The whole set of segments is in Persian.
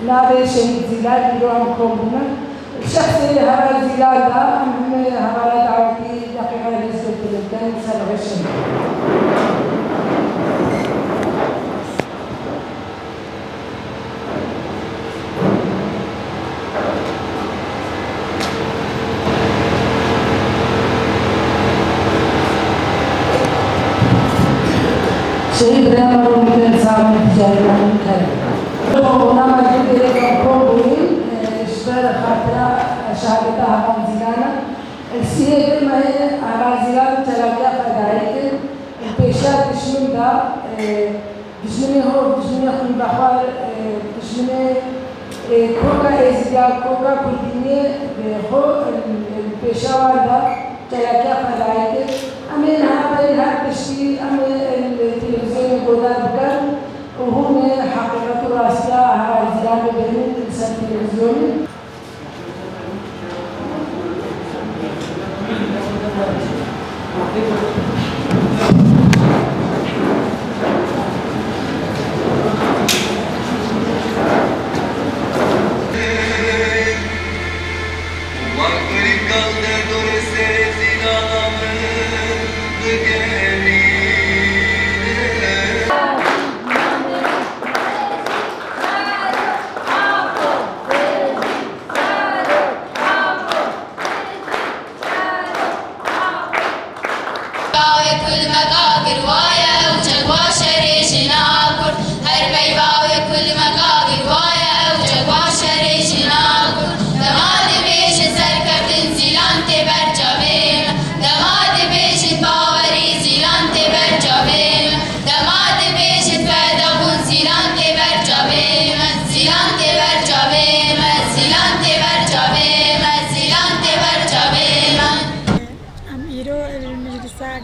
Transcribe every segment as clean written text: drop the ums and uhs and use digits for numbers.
نابي شهيد زيلان يروح كومبنا الشخصي هذا زيلان ده هم هذا دعوتي دقيقة لسه تلقين سلفشن شهيد رامر ومثل سامي تجاري من كلمة ونعمل جديد كومبوين اشتغل خاطرة شهادتها عن زيلانة السيئة ما هي على زيلان تلاقيها فدائك البيشات دشمن دا دشمني هو دشمني خون بخار دشمني كوكا ازيا كوكا كرديني بخو البيشاوار دا تلاقيها فدائك أمين هذا الشيء أمين التلفزيون قدر بكر وهم حقيقة راسية على زيلان بين التلفزيون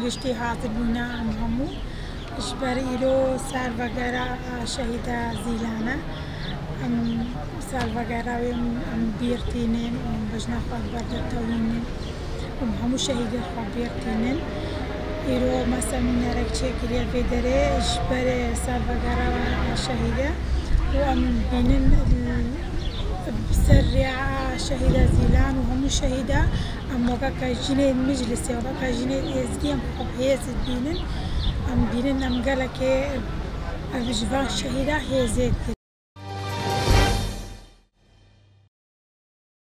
گشتی حاضر بونا همو اشبار ایرو سال وگرا شهیدا زیلانه سال وگرا ام بیرتینن بجنا خود برد توینن همو شهید خود بیرتینن ایرو مثلا نرک چه کلیه بدره اشبار سال وگرا شهیدا و ام بینن سريع شهيدة زيلان وهم شهيدة أما كجنة المجلس ولا كجنة إزديم هي زدينن أم دينن أم قالك بجوا شهيدة هي زيد